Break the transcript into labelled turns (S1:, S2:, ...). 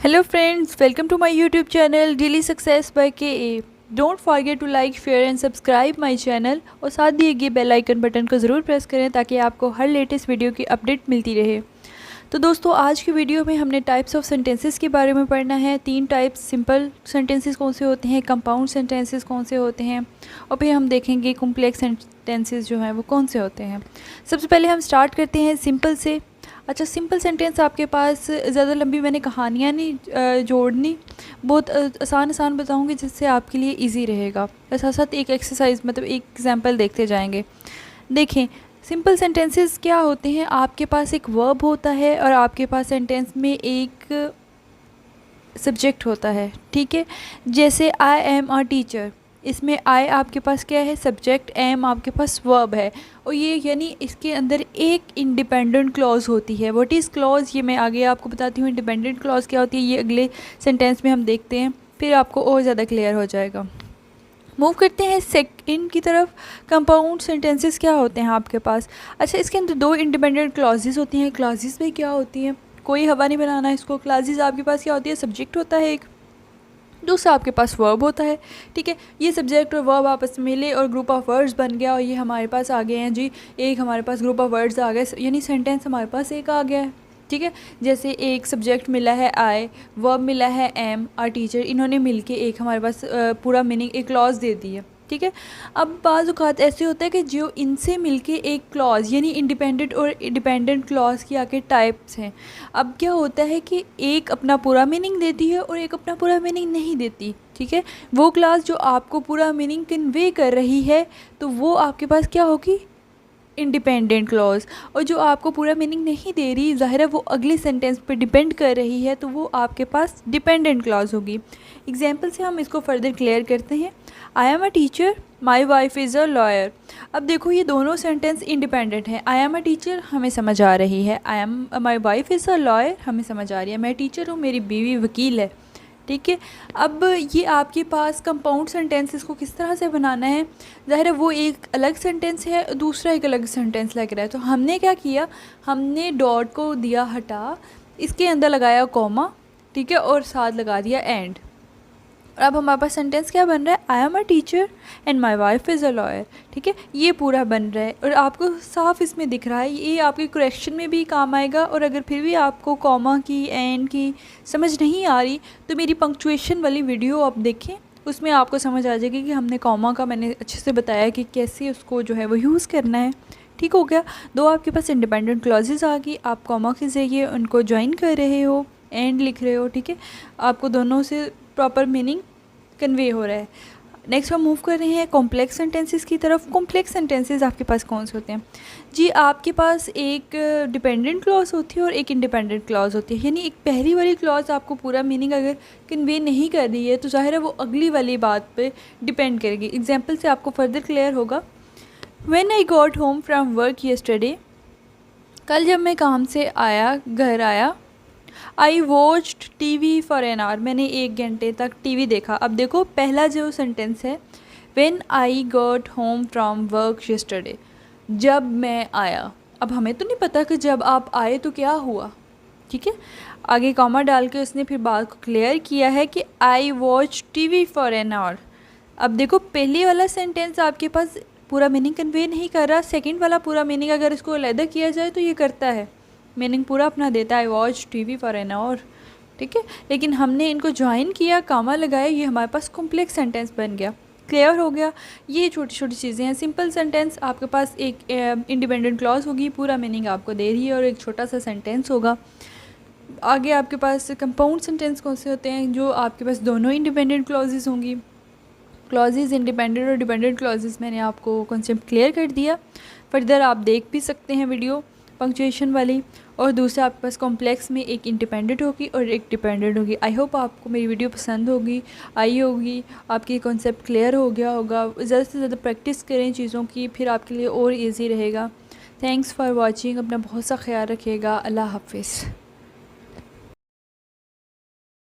S1: Hello friends, welcome to my YouTube channel Daily Success by KA. Don't forget to like, share and subscribe my channel और साथ दिए गए bell icon button को ज़रूर press करें ताकि आपको हर लेटेस्ट वीडियो की अपडेट मिलती रहे। तो दोस्तों आज की वीडियो में हमने टाइप्स ऑफ सेंटेंसेस के बारे में पढ़ना है। 3 टाइप्स सिंपल सेंटेंसेस कौन से होते हैं, कंपाउंड सेंटेंसेस कौन से होते हैं और फिर हम देखेंगे कॉम्प्लेक्स सेंटेंसेस जो हैं वो कौन से होते हैं। सबसे पहले हम स्टार्ट करते हैं सिंपल से। अच्छा, सिंपल सेंटेंस आपके पास ज़्यादा लंबी मैंने कहानियाँ नहीं जोड़नी, बहुत आसान बताऊँगी जिससे आपके लिए इजी रहेगा। साथ साथ एक एक्सरसाइज मतलब एक एग्जांपल देखते जाएंगे। देखें सिंपल सेंटेंसेस क्या होते हैं, आपके पास एक वर्ब होता है और आपके पास सेंटेंस में एक सब्जेक्ट होता है, ठीक है। जैसे आई एम अ टीचर, इसमें आई आपके पास क्या है, सब्जेक्ट, एम आपके पास वर्ब है और ये यानी इसके अंदर एक इंडिपेंडेंट क्लॉज होती है। व्हाट इज़ क्लॉज ये मैं आगे आपको बताती हूँ। इंडिपेंडेंट क्लॉज क्या होती है ये अगले सेंटेंस में हम देखते हैं, फिर आपको और ज़्यादा क्लियर हो जाएगा। मूव करते हैं सेकंड की तरफ। कंपाउंड सेंटेंसेस क्या होते हैं आपके पास। अच्छा, इसके अंदर 2 इंडिपेंडेंट क्लॉजेस होती हैं। क्लॉजेस में क्या होती हैं, कोई हवा नहीं बनाना इसको। क्लॉजेस आपके पास क्या होती है, सब्जेक्ट होता है एक, दूसरा आपके पास वर्ब होता है, ठीक है। ये सब्जेक्ट और वर्ब आपस में मिले और ग्रुप ऑफ वर्ड्स बन गया और ये हमारे पास आ गए हैं जी, एक हमारे पास ग्रुप ऑफ वर्ड्स आ गए, यानी सेंटेंस हमारे पास एक आ गया है, ठीक है। जैसे एक सब्जेक्ट मिला है आई, वर्ब मिला है एम, आर टीचर, इन्होंने मिलके एक हमारे पास पूरा मीनिंग एक क्लॉज दे दी है, ठीक है। अब बाज़ औक़ात ऐसे होता है कि जो इनसे मिलके एक क्लॉज यानी इंडिपेंडेंट और डिपेंडेंट क्लॉज की आके टाइप्स हैं। अब क्या होता है कि एक अपना पूरा मीनिंग देती है और एक अपना पूरा मीनिंग नहीं देती, ठीक है। वो क्लॉज जो आपको पूरा मीनिंग कन्वे कर रही है तो वो आपके पास क्या होगी, इंडिपेंडेंट क्लॉज, और जो आपको पूरा मीनिंग नहीं दे रही, ज़ाहिर है वो अगले सेंटेंस पे डिपेंड कर रही है, तो वो आपके पास डिपेंडेंट क्लॉज होगी। एग्जांपल से हम इसको फर्दर क्लियर करते हैं। I am a teacher, my wife is a lawyer. अब देखो ये दोनों सेंटेंस इंडिपेंडेंट हैं। आई एम अ टीचर हमें समझ आ रही है, I am my wife is a lawyer हमें समझ आ रही है, मैं टीचर हूँ, मेरी बीवी वकील है, ठीक है। अब ये आपके पास कंपाउंड सेंटेंसेस को किस तरह से बनाना है, ज़ाहिर है वो एक अलग सेंटेंस है, दूसरा एक अलग सेंटेंस लग रहा है। तो हमने क्या किया, हमने डॉट को दिया हटा, इसके अंदर लगाया कॉमा, ठीक है, और साथ लगा दिया एंड। और अब हमारे पास सेंटेंस क्या बन रहा है, I am a teacher and my wife is a lawyer, ठीक है। ये पूरा बन रहा है और आपको साफ इसमें दिख रहा है, ये आपके करेक्शन में भी काम आएगा। और अगर फिर भी आपको कॉमा की एंड की समझ नहीं आ रही तो मेरी पंक्चुएशन वाली वीडियो आप देखें, उसमें आपको समझ आ जाएगी कि हमने कॉमा का मैंने अच्छे से बताया कि कैसे उसको जो है वो यूज़ करना है, ठीक हो गया। 2 आपके पास इंडिपेंडेंट क्लॉजेज आ गई, आप कॉमा के ज़रिए उनको ज्वाइन कर रहे हो, एंड लिख रहे हो, ठीक है। आपको दोनों से प्रॉपर मीनिंग कन्वे हो रहा है। नेक्स्ट हम मूव कर रहे हैं कॉम्प्लेक्स सेंटेंसेस की तरफ। कॉम्प्लेक्स सेंटेंसेस आपके पास कौन से होते हैं जी, आपके पास एक डिपेंडेंट क्लॉज होती है और एक इंडिपेंडेंट क्लॉज होती है। यानी एक पहली वाली क्लॉज आपको पूरा मीनिंग अगर कन्वे नहीं कर रही है तो ज़ाहिर है वो अगली वाली बात पे डिपेंड करेगी। एग्जांपल से आपको फर्दर क्लियर होगा। When I got home from work yesterday, कल जब मैं काम से आया, घर आया। I watched TV. For an hour, मैंने 1 घंटे तक टीवी देखा। अब देखो पहला जो सेंटेंस है, when I got home from work yesterday, जब मैं आया। अब हमें तो नहीं पता कि जब आप आए तो क्या हुआ, ठीक है। आगे कॉमा डाल के उसने फिर बात को क्लियर किया है कि I watch TV. For an hour. अब देखो पहले वाला सेंटेंस आपके पास पूरा मीनिंग कन्वे नहीं कर रहा, सेकेंड वाला पूरा मीनिंग अगर इसको अलग किया जाए तो ये करता है, मीनिंग पूरा अपना देता है, I watch TV. For an hour, ठीक है। लेकिन हमने इनको ज्वाइन किया, कामा लगाया, ये हमारे पास कॉम्प्लेक्स सेंटेंस बन गया। क्लियर हो गया। ये छोटी छोटी चीज़ें हैं। सिंपल सेंटेंस आपके पास एक इंडिपेंडेंट क्लॉज होगी, पूरा मीनिंग आपको दे रही है और एक छोटा सा सेंटेंस होगा। आगे आपके पास कंपाउंड सेंटेंस कौन से होते हैं, जो आपके पास दोनों इंडिपेंडेंट क्लॉजेस होंगी। क्लॉजेस इंडिपेंडेंट और डिपेंडेंट क्लॉजेस मैंने आपको कॉन्सेप्ट क्लियर कर दिया। फर्दर आप देख भी सकते हैं वीडियो पंक्चुएशन वाली। और दूसरा आपके पास कॉम्प्लेक्स में एक इंडिपेंडेंट होगी और एक डिपेंडेंट होगी। आई होप आपको मेरी वीडियो पसंद होगी, आई होगी, आपकी कॉन्सेप्ट क्लियर हो गया होगा। ज़्यादा से ज़्यादा प्रैक्टिस करें चीज़ों की, फिर आपके लिए और इजी रहेगा। Thanks for watching. अपना बहुत सा ख्याल रखिएगा। अल्लाह हाफिज़।